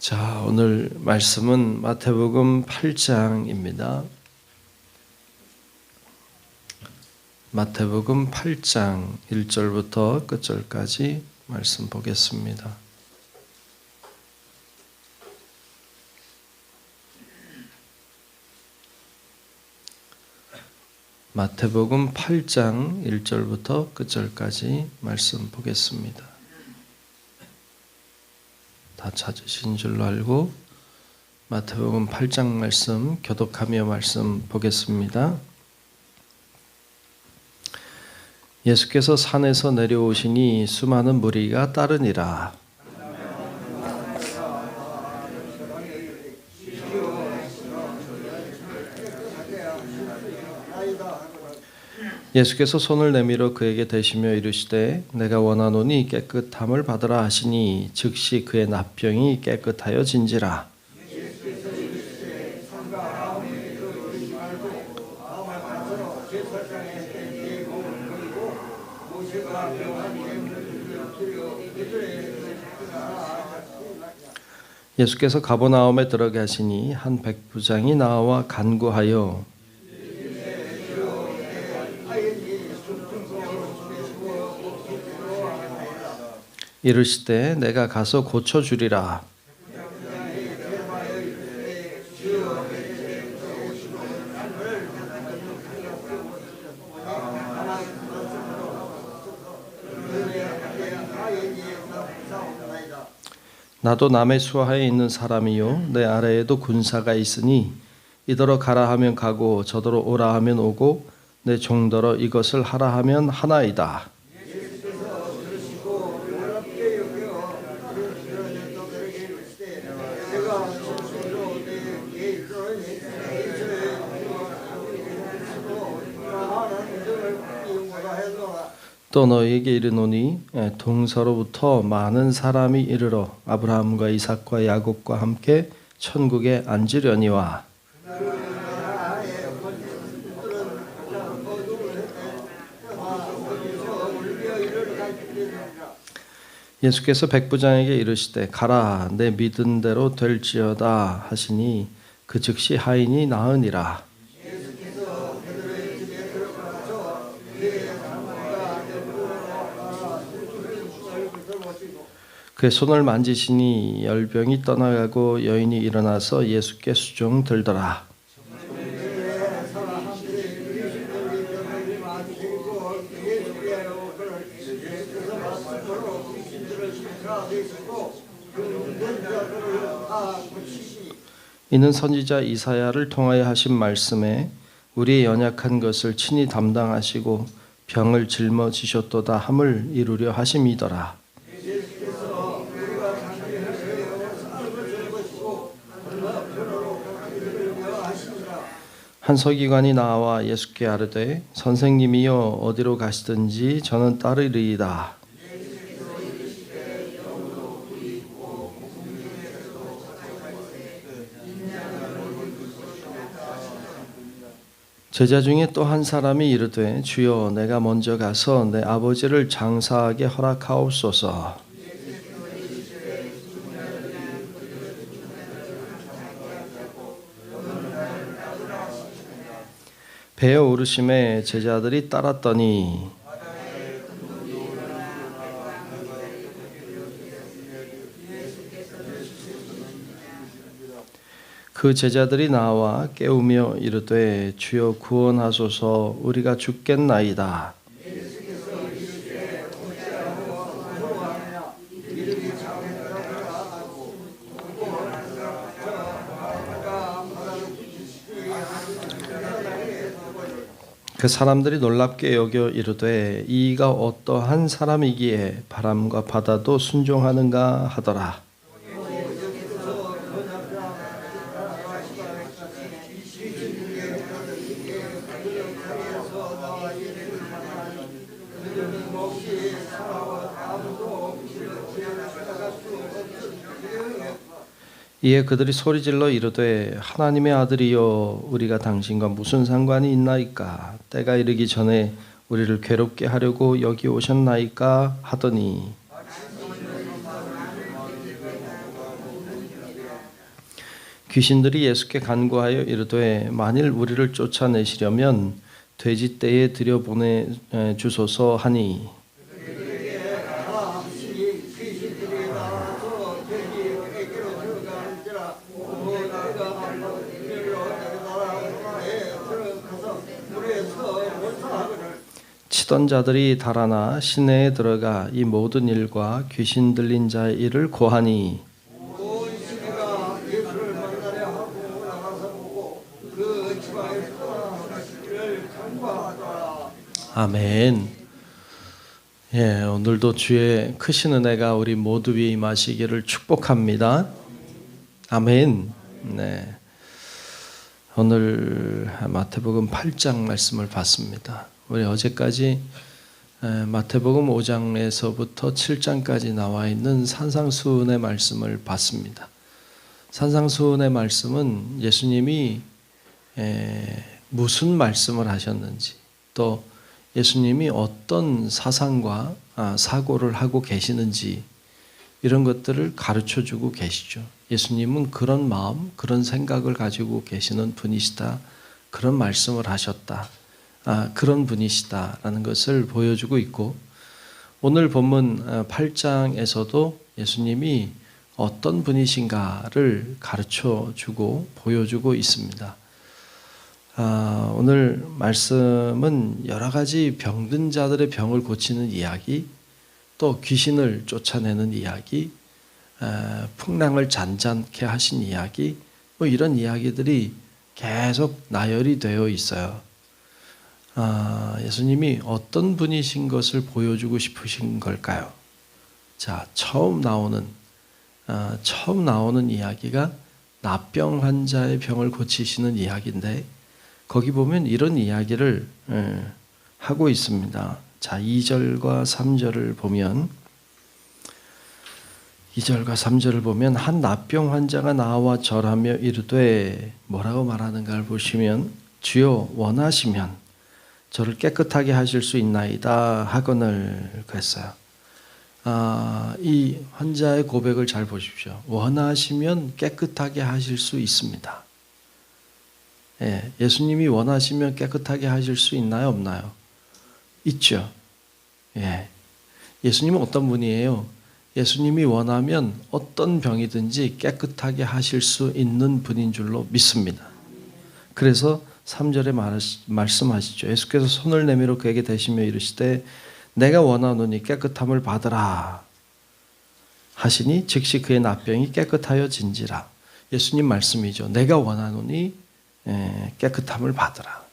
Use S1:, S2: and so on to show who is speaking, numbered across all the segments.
S1: 자, 오늘 말씀은 마태복음 8장입니다. 마태복음 8장 1절부터 끝절까지 말씀 보겠습니다. 마태복음 8장 1절부터 끝절까지 말씀 보겠습니다. 다 찾으신 줄로 알고 마태복음 8장 말씀 교독하며 말씀 보겠습니다. 예수께서 산에서 내려오시니 수많은 무리가 따르니라. 예수께서 손을 내밀어 그에게 대시며 이르시되 내가 원하노니 깨끗함을 받으라 하시니 즉시 그의 납병이 깨끗하여진지라. 예수께서 가버나움에 들어가시니 한 백부장이 나와 간구하여 이르시되 내가 가서 고쳐주리라. 나도 남의 수하에 있는 사람이요 내 아래에도 군사가 있으니 이더러 가라 하면 가고 저더러 오라 하면 오고 내 종더러 이것을 하라 하면 하나이다. 또 너희에게 이르노니 동서로부터 많은 사람이 이르러 아브라함과 이삭과 야곱과 함께 천국에 앉으려니와. 예수께서 백부장에게 이르시되 가라 내 믿은 대로 될지어다 하시니 그 즉시 하인이 나으니라. 그의 손을 만지시니 열병이 떠나가고 여인이 일어나서 예수께 수종 들더라. 이는 선지자 이사야를 통하여 하신 말씀에 우리의 연약한 것을 친히 담당하시고 병을 짊어지셨도다 함을 이루려 하심이더라. 한 서기관이 나와 예수께 아뢰되 선생님이여 어디로 가시든지 저는 따르리이다. 제자 중에 또 한 사람이 이르되 주여 내가 먼저 가서 내 아버지를 장사하게 허락하옵소서. 배에 오르심에 제자들이 따랐더니 그 제자들이 나와 깨우며 이르되 주여 구원하소서 우리가 죽겠나이다. 그 사람들이 놀랍게 여겨 이르되 이가 어떠한 사람이기에 바람과 바다도 순종하는가 하더라. 이에 그들이 소리질러 이르되 하나님의 아들이여 우리가 당신과 무슨 상관이 있나이까? 때가 이르기 전에 우리를 괴롭게 하려고 여기 오셨나이까? 하더니 귀신들이 예수께 간구하여 이르되 만일 우리를 쫓아내시려면 돼지떼에 들여보내 주소서 하니 치던 자들이 달아나 시내에 들어가 이 모든 일과 귀신 들린 자의 일을 고하니 아멘. 예, 오늘도 주의 크신 은혜가 우리 모두 위에 임하시기를 축복합니다. 아멘. 네. 오늘 마태복음 8장 말씀을 봤습니다. 우리 어제까지 마태복음 5장에서부터 7장까지 나와 있는 산상수훈의 말씀을 봤습니다. 산상수훈의 말씀은 예수님이 무슨 말씀을 하셨는지, 또 예수님이 어떤 사상과 사고를 하고 계시는지 이런 것들을 가르쳐주고 계시죠. 예수님은 그런 마음, 그런 생각을 가지고 계시는 분이시다. 그런 말씀을 하셨다. 그런 분이시다라는 것을 보여주고 있고, 오늘 본문 8장에서도 예수님이 어떤 분이신가를 가르쳐주고 보여주고 있습니다. 오늘 말씀은 여러 가지 병든 자들의 병을 고치는 이야기, 또 귀신을 쫓아내는 이야기, 풍랑을 잔잔케 하신 이야기, 뭐 이런 이야기들이 계속 나열이 되어 있어요. 예수님이 어떤 분이신 것을 보여주고 싶으신 걸까요? 자, 처음 나오는 이야기가 납병 환자의 병을 고치시는 이야기인데, 거기 보면 이런 이야기를 하고 있습니다. 자, 2절과 3절을 보면, 2절과 3절을 보면 한 납병 환자가 나와 절하며 이르되, 뭐라고 말하는가를 보시면, 주여 원하시면 저를 깨끗하게 하실 수 있나이다 하거늘 그랬어요. 이 환자의 고백을 잘 보십시오. 원하시면 깨끗하게 하실 수 있습니다. 예수님이 원하시면 깨끗하게 하실 수 있나요, 없나요? 있죠. 예수님은 어떤 분이에요? 예수님이 원하면 어떤 병이든지 깨끗하게 하실 수 있는 분인 줄로 믿습니다. 그래서 3절에 말씀하시죠. 예수께서 손을 내밀어 그에게 대시며 이르시되 내가 원하노니 깨끗함을 받으라 하시니 즉시 그의 납병이 깨끗하여 진지라. 예수님 말씀이죠. 내가 원하노니 깨끗함을 받으라.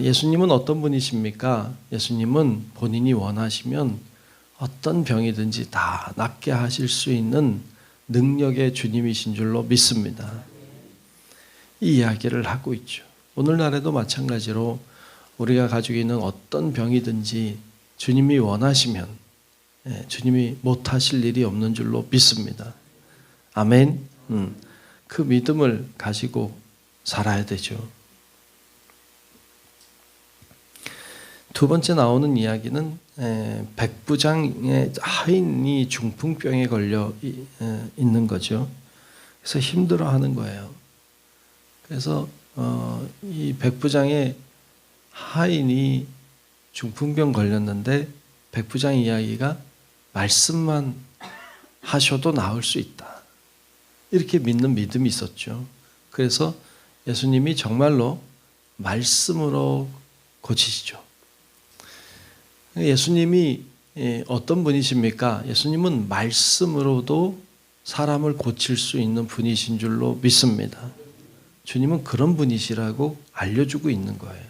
S1: 예수님은 어떤 분이십니까? 예수님은 본인이 원하시면 어떤 병이든지 다 낫게 하실 수 있는 능력의 주님이신 줄로 믿습니다. 이 이야기를 하고 있죠. 오늘날에도 마찬가지로 우리가 가지고 있는 어떤 병이든지 주님이 원하시면 주님이 못하실 일이 없는 줄로 믿습니다. 아멘. 그 믿음을 가지고 살아야 되죠. 두 번째 나오는 이야기는 백부장의 하인이 중풍병에 걸려 있는 거죠. 그래서 힘들어하는 거예요. 그래서 이 백부장의 하인이 중풍병 걸렸는데 백부장 이야기가 말씀만 하셔도 나을 수 있다. 이렇게 믿는 믿음이 있었죠. 그래서 예수님이 정말로 말씀으로 고치시죠. 예수님이 어떤 분이십니까? 예수님은 말씀으로도 사람을 고칠 수 있는 분이신 줄로 믿습니다. 주님은 그런 분이시라고 알려주고 있는 거예요.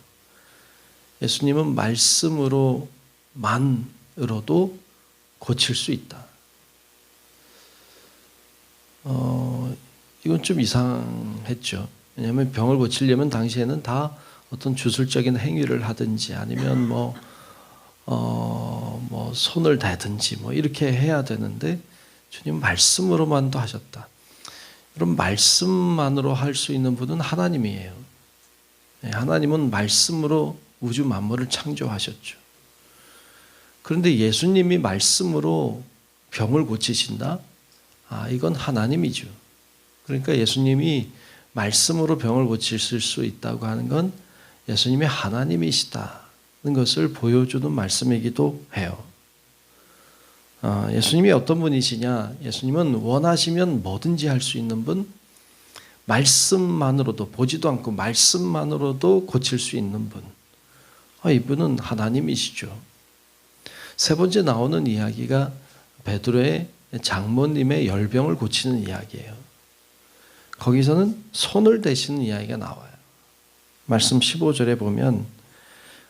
S1: 예수님은 말씀으로만으로도 고칠 수 있다. 이건 좀 이상했죠. 왜냐하면 병을 고치려면 당시에는 다 어떤 주술적인 행위를 하든지 아니면 뭐 손을 대든지 뭐 이렇게 해야 되는데 주님 말씀으로만도 하셨다. 그럼 말씀만으로 할 수 있는 분은 하나님이에요. 하나님은 말씀으로 우주 만물을 창조하셨죠. 그런데 예수님이 말씀으로 병을 고치신다? 이건 하나님이죠. 그러니까 예수님이 말씀으로 병을 고치실 수 있다고 하는 건 예수님이 하나님이시다는 것을 보여주는 말씀이기도 해요. 예수님이 어떤 분이시냐? 예수님은 원하시면 뭐든지 할 수 있는 분, 말씀만으로도, 보지도 않고 말씀만으로도 고칠 수 있는 분. 이분은 하나님이시죠. 세 번째 나오는 이야기가 베드로의 장모님의 열병을 고치는 이야기예요. 거기서는 손을 대시는 이야기가 나와요. 말씀 15절에 보면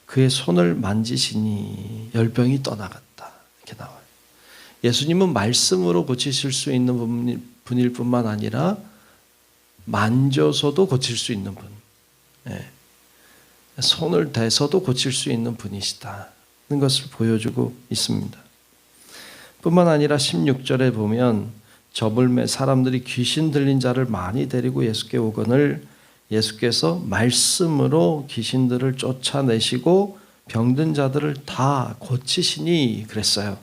S1: 그의 손을 만지시니 열병이 떠나갔다. 이렇게 나와요. 예수님은 말씀으로 고치실 수 있는 분일 뿐만 아니라 만져서도 고칠 수 있는 분. 손을 대서도 고칠 수 있는 분이시다는 것을 보여주고 있습니다. 뿐만 아니라 16절에 보면 저물매 사람들이 귀신 들린 자를 많이 데리고 예수께 오거늘 예수께서 말씀으로 귀신들을 쫓아내시고 병든 자들을 다 고치시니 그랬어요.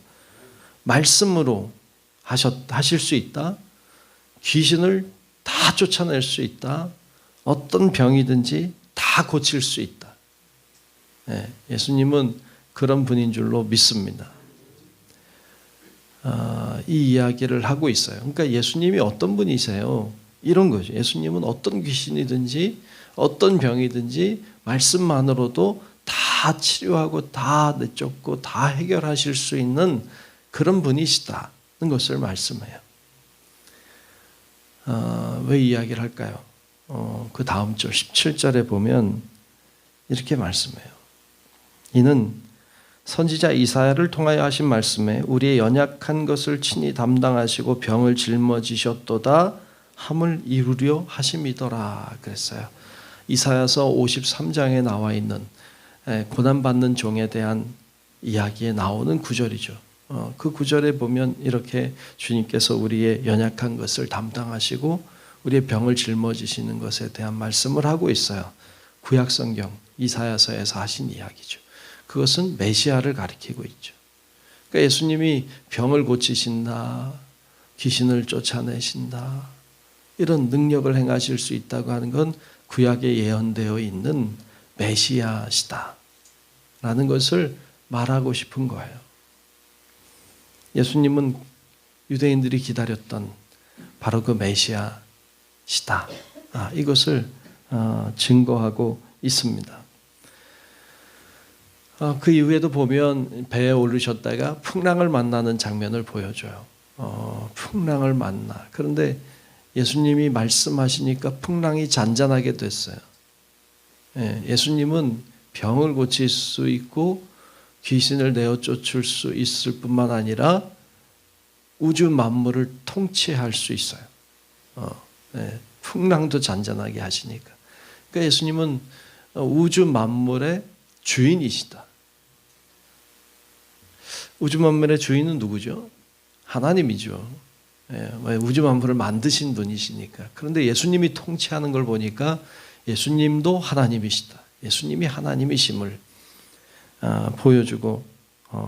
S1: 말씀으로 하실 수 있다. 귀신을 다 쫓아낼 수 있다. 어떤 병이든지 다 고칠 수 있다. 예수님은 그런 분인 줄로 믿습니다. 이 이야기를 하고 있어요. 그러니까 예수님이 어떤 분이세요? 이런 거죠. 예수님은 어떤 귀신이든지 어떤 병이든지 말씀만으로도 다 치료하고 다 내쫓고 다 해결하실 수 있는 그런 분이시다는 것을 말씀해요. 왜 이야기를 할까요? 그 다음 절 17절에 보면 이렇게 말씀해요. 이는 선지자 이사야를 통하여 하신 말씀에 우리의 연약한 것을 친히 담당하시고 병을 짊어지셨도다 함을 이루려 하심이더라 그랬어요. 이사야서 53장에 나와 있는 고난받는 종에 대한 이야기에 나오는 구절이죠. 그 구절에 보면 이렇게 주님께서 우리의 연약한 것을 담당하시고 우리의 병을 짊어지시는 것에 대한 말씀을 하고 있어요. 구약성경 이사야서에서 하신 이야기죠. 그것은 메시아를 가리키고 있죠. 그러니까 예수님이 병을 고치신다, 귀신을 쫓아내신다, 이런 능력을 행하실 수 있다고 하는 건 구약에 예언되어 있는 메시아시다 라는 것을 말하고 싶은 거예요. 예수님은 유대인들이 기다렸던 바로 그 메시아시다. 이것을 증거하고 있습니다. 그 이후에도 보면 배에 오르셨다가 풍랑을 만나는 장면을 보여줘요. 풍랑을 만나. 그런데 예수님이 말씀하시니까 풍랑이 잔잔하게 됐어요. 예수님은 병을 고칠 수 있고 귀신을 내어 쫓을 수 있을 뿐만 아니라 우주 만물을 통치할 수 있어요. 풍랑도 잔잔하게 하시니까. 그러니까 예수님은 우주 만물의 주인이시다. 우주 만물의 주인은 누구죠? 하나님이죠. 우주 만물을 만드신 분이시니까. 그런데 예수님이 통치하는 걸 보니까 예수님도 하나님이시다. 예수님이 하나님이심을 보여주고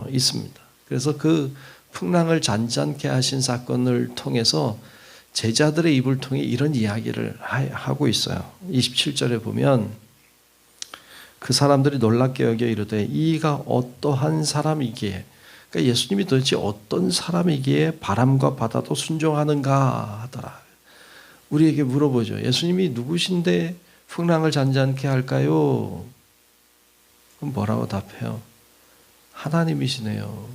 S1: 있습니다. 그래서 그 풍랑을 잔잔케 하신 사건을 통해서 제자들의 입을 통해 이런 이야기를 하고 있어요. 27절에 보면 그 사람들이 놀랍게 여겨 이르되 이가 어떠한 사람이기에, 그러니까 예수님이 도대체 어떤 사람이기에 바람과 바다도 순종하는가 하더라. 우리에게 물어보죠. 예수님이 누구신데 풍랑을 잔잔케 할까요? 그럼 뭐라고 답해요? 하나님이시네요.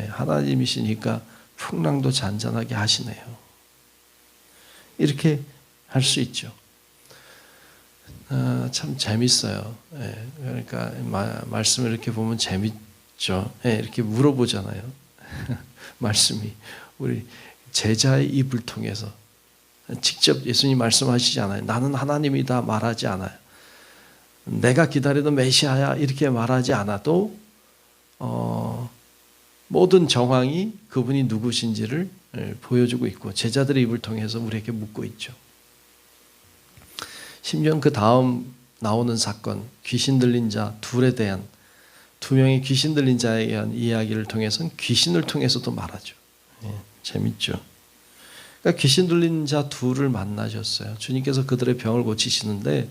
S1: 하나님이시니까 풍랑도 잔잔하게 하시네요. 이렇게 할 수 있죠. 참 재밌어요. 그러니까 말씀을 이렇게 보면 재밌죠. 이렇게 물어보잖아요. 말씀이 우리 제자의 입을 통해서 직접 예수님 말씀하시지 않아요. 나는 하나님이다 말하지 않아요. 내가 기다리던 메시아야 이렇게 말하지 않아도 모든 정황이 그분이 누구신지를 보여주고 있고 제자들의 입을 통해서 우리에게 묻고 있죠. 심지어 그 다음 나오는 사건, 귀신 들린 자 둘에 대한, 두 명의 귀신 들린 자에 대한 이야기를 통해서는 귀신을 통해서도 말하죠. 재밌죠. 그러니까 그러니까 귀신 들린 자 둘을 만나셨어요. 주님께서 그들의 병을 고치시는데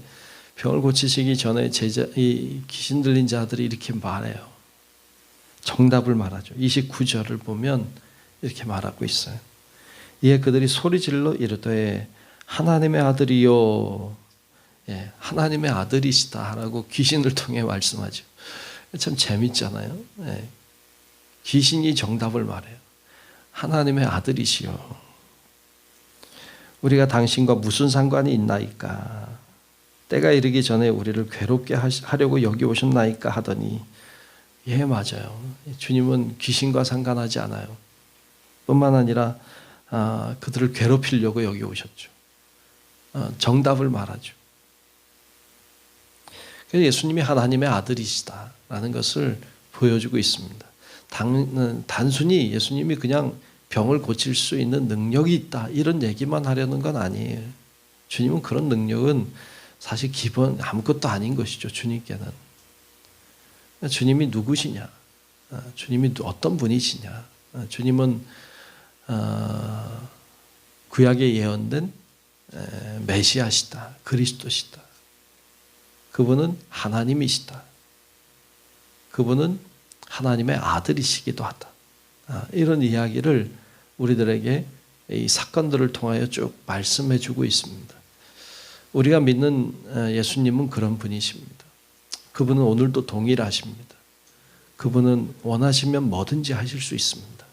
S1: 병을 고치시기 전에 이 귀신 들린 자들이 이렇게 말해요. 정답을 말하죠. 29절을 보면 이렇게 말하고 있어요. 이에 그들이 소리질러 이르되 하나님의 아들이요, 예, 하나님의 아들이시다라고 귀신을 통해 말씀하죠. 참 재밌잖아요. 예, 귀신이 정답을 말해요. 하나님의 아들이시요. 우리가 당신과 무슨 상관이 있나이까? 때가 이르기 전에 우리를 괴롭게 하려고 여기 오셨나이까 하더니, 예, 맞아요. 주님은 귀신과 상관하지 않아요. 뿐만 아니라 그들을 괴롭히려고 여기 오셨죠. 정답을 말하죠. 그래서 예수님이 하나님의 아들이시다라는 것을 보여주고 있습니다. 단순히 예수님이 그냥 병을 고칠 수 있는 능력이 있다 이런 얘기만 하려는 건 아니에요. 주님은 그런 능력은 사실 기본 아무것도 아닌 것이죠. 주님께는. 주님이 누구시냐? 주님이 어떤 분이시냐? 주님은 구약에 예언된 메시아시다. 그리스도시다. 그분은 하나님이시다. 그분은 하나님의 아들이시기도 하다. 이런 이야기를 우리들에게 이 사건들을 통하여 쭉 말씀해 주고 있습니다. 우리가 믿는 예수님은 그런 분이십니다. 그분은 오늘도 동일하십니다. 그분은 원하시면 뭐든지 하실 수 있습니다.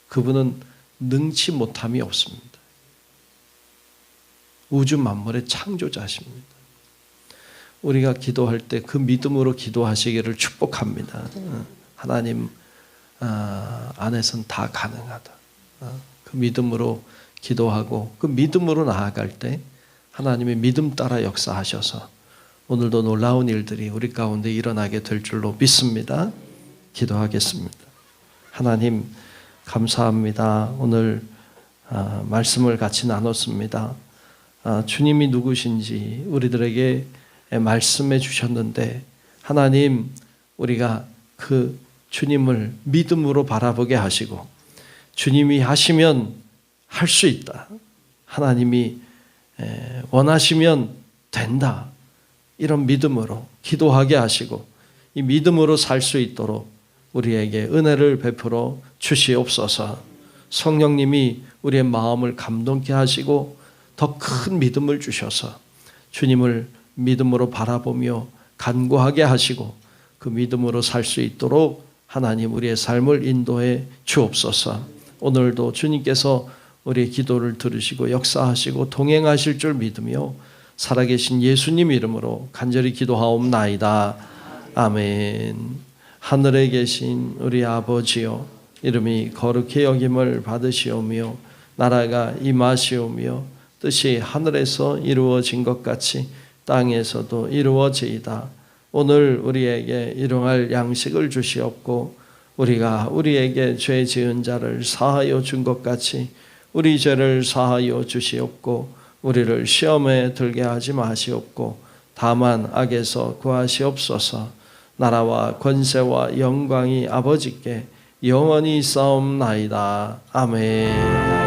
S1: 그분은 능치 못함이 없습니다. 우주 만물의 창조자십니다. 우리가 기도할 때 그 믿음으로 기도하시기를 축복합니다. 하나님 안에선 다 가능하다. 그 믿음으로 기도하고 그 믿음으로 나아갈 때 하나님의 믿음 따라 역사하셔서 오늘도 놀라운 일들이 우리 가운데 일어나게 될 줄로 믿습니다. 기도하겠습니다. 하나님 감사합니다. 오늘 말씀을 같이 나눴습니다. 주님이 누구신지 우리들에게 말씀해 주셨는데 하나님 우리가 그 주님을 믿음으로 바라보게 하시고 주님이 하시면 할 수 있다. 하나님이 원하시면 된다. 이런 믿음으로 기도하게 하시고 이 믿음으로 살 수 있도록 우리에게 은혜를 베풀어 주시옵소서. 성령님이 우리의 마음을 감동케 하시고 더 큰 믿음을 주셔서 주님을 믿음으로 바라보며 간구하게 하시고 그 믿음으로 살 수 있도록 하나님 우리의 삶을 인도해 주옵소서. 오늘도 주님께서 우리의 기도를 들으시고 역사하시고 동행하실 줄 믿으며 살아계신 예수님 이름으로 간절히 기도하옵나이다. 아멘. 하늘에 계신 우리 아버지여, 이름이 거룩히 여김을 받으시오며 나라가 임하시오며 뜻이 하늘에서 이루어진 것 같이 땅에서도 이루어지이다. 오늘 우리에게 일용할 양식을 주시옵고 우리가 우리에게 죄 지은 자를 사하여 준 것 같이 우리 죄를 사하여 주시옵고 우리를 시험에 들게 하지 마시옵고 다만 악에서 구하시옵소서. 나라와 권세와 영광이 아버지께 영원히 있사옵나이다. 아멘.